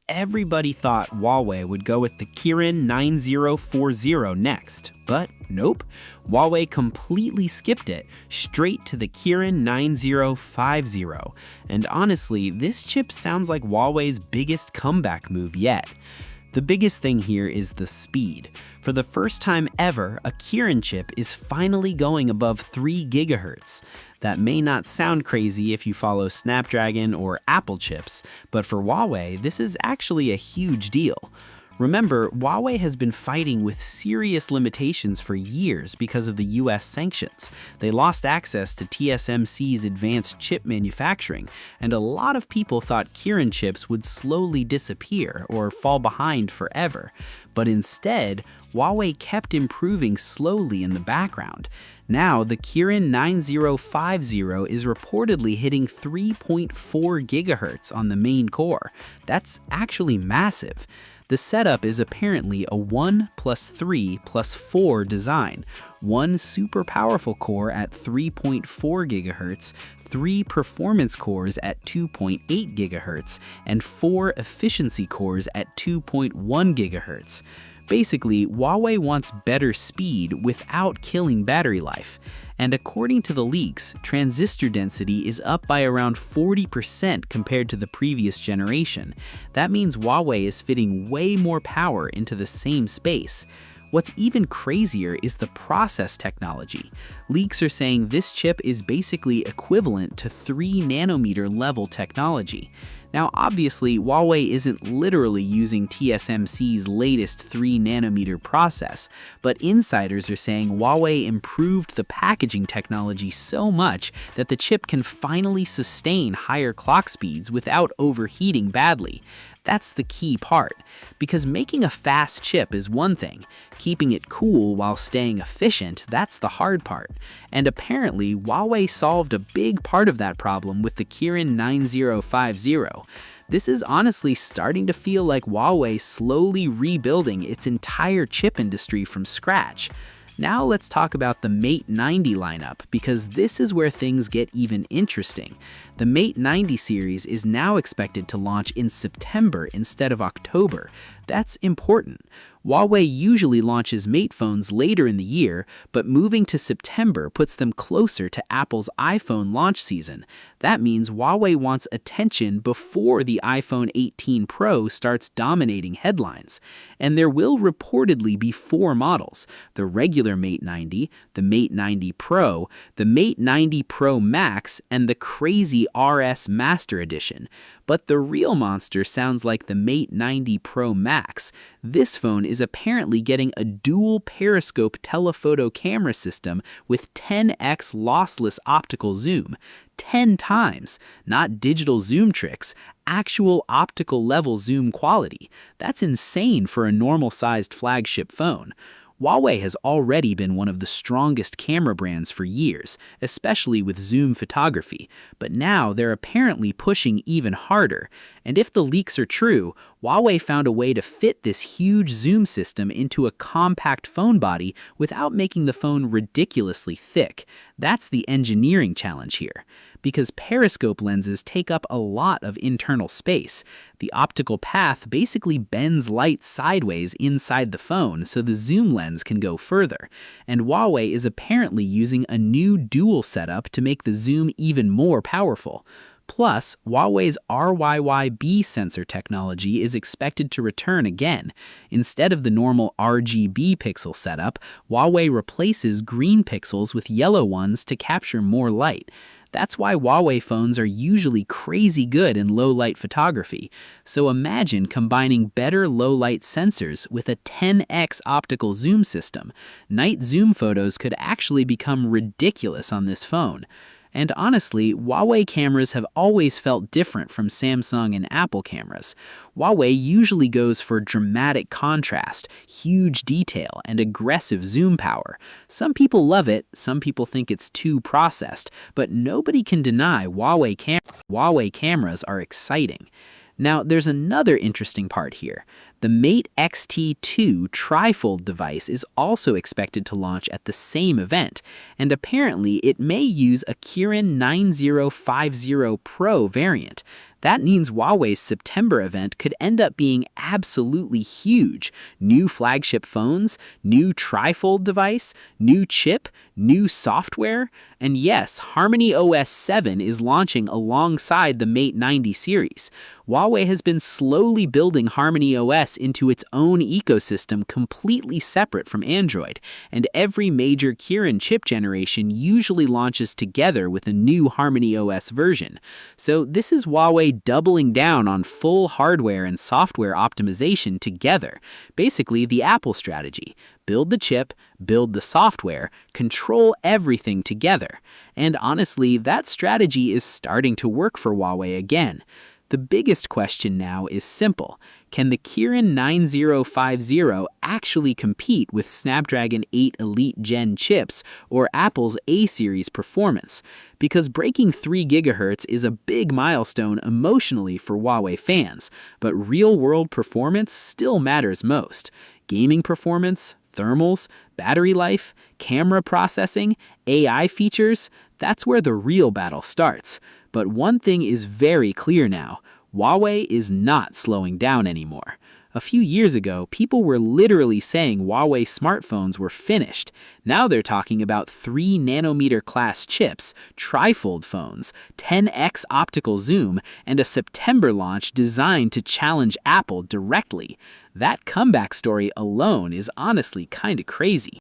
everybody thought Huawei would go with the Kirin 9040 next, but nope. Huawei completely skipped it, straight to the Kirin 9050. And honestly, this chip sounds like Huawei's biggest comeback move yet. The biggest thing here is the speed. For the first time ever, a Kirin chip is finally going above 3 GHz. That may not sound crazy if you follow Snapdragon or Apple chips, but for Huawei, this is actually a huge deal. Remember, Huawei has been fighting with serious limitations for years because of the US sanctions. They lost access to TSMC's advanced chip manufacturing, and a lot of people thought Kirin chips would slowly disappear or fall behind forever. But instead, Huawei kept improving slowly in the background. Now, the Kirin 9050 is reportedly hitting 3.4 GHz on the main core. That's actually massive. The setup is apparently a 1 plus 3 plus 4 design. One super powerful core at 3.4 GHz, 3 performance cores at 2.8 GHz, and 4 efficiency cores at 2.1 GHz. Basically, Huawei wants better speed without killing battery life. And according to the leaks, transistor density is up by around 40% compared to the previous generation. That means Huawei is fitting way more power into the same space. What's even crazier is the process technology. Leaks are saying this chip is basically equivalent to 3 nanometer level technology. Now, obviously, Huawei isn't literally using TSMC's latest 3 nanometer process, but insiders are saying Huawei improved the packaging technology so much that the chip can finally sustain higher clock speeds without overheating badly. That's the key part, because making a fast chip is one thing. Keeping it cool while staying efficient, that's the hard part. And apparently, Huawei solved a big part of that problem with the Kirin 9050. This is honestly starting to feel like Huawei slowly rebuilding its entire chip industry from scratch. Now let's talk about the Mate 90 lineup, because this is where things get even interesting. The Mate 90 series is now expected to launch in September instead of October. That's important. Huawei usually launches Mate phones later in the year, but moving to September puts them closer to Apple's iPhone launch season. That means Huawei wants attention before the iPhone 18 Pro starts dominating headlines. And there will reportedly be 4 models: the regular Mate 90, the Mate 90 Pro, the Mate 90 Pro Max, and the crazy RS Master Edition. But the real monster sounds like the Mate 90 Pro Max. This phone is apparently getting a dual periscope telephoto camera system with 10x lossless optical zoom. 10 times, not digital zoom tricks, actual optical level zoom quality. That's insane for a normal-sized flagship phone. Huawei has already been one of the strongest camera brands for years, especially with zoom photography, but now they're apparently pushing even harder. And if the leaks are true, Huawei found a way to fit this huge zoom system into a compact phone body without making the phone ridiculously thick. That's the engineering challenge here. Because periscope lenses take up a lot of internal space. The optical path basically bends light sideways inside the phone so the zoom lens can go further. And Huawei is apparently using a new dual setup to make the zoom even more powerful. Plus, Huawei's RYYB sensor technology is expected to return again. Instead of the normal RGB pixel setup, Huawei replaces green pixels with yellow ones to capture more light. That's why Huawei phones are usually crazy good in low-light photography. So imagine combining better low-light sensors with a 10x optical zoom system. Night zoom photos could actually become ridiculous on this phone. And honestly, Huawei cameras have always felt different from Samsung and Apple cameras. Huawei usually goes for dramatic contrast, huge detail, and aggressive zoom power. Some people love it, some people think it's too processed, but nobody can deny Huawei cameras are exciting. Now, there's another interesting part here. The Mate XT2 trifold device is also expected to launch at the same event, and apparently it may use a Kirin 9050 Pro variant. That means Huawei's September event could end up being absolutely huge. New flagship phones, new trifold device, new chip, new software, and yes, HarmonyOS 7 is launching alongside the Mate 90 series. Huawei has been slowly building HarmonyOS into its own ecosystem completely separate from Android, and every major Kirin chip generation usually launches together with a new HarmonyOS version. So this is Huawei doubling down on full hardware and software optimization together. Basically, the Apple strategy. Build the chip, build the software, control everything together. And honestly, that strategy is starting to work for Huawei again. The biggest question now is simple. Can the Kirin 9050 actually compete with Snapdragon 8 Elite Gen chips or Apple's A-series performance? Because breaking 3 GHz is a big milestone emotionally for Huawei fans, but real-world performance still matters most. Gaming performance, thermals, battery life, camera processing, AI features, that's where the real battle starts. But one thing is very clear now. Huawei is not slowing down anymore. A few years ago, people were literally saying Huawei smartphones were finished. Now they're talking about 3nm class chips, trifold phones, 10x optical zoom, and a September launch designed to challenge Apple directly. That comeback story alone is honestly kinda crazy.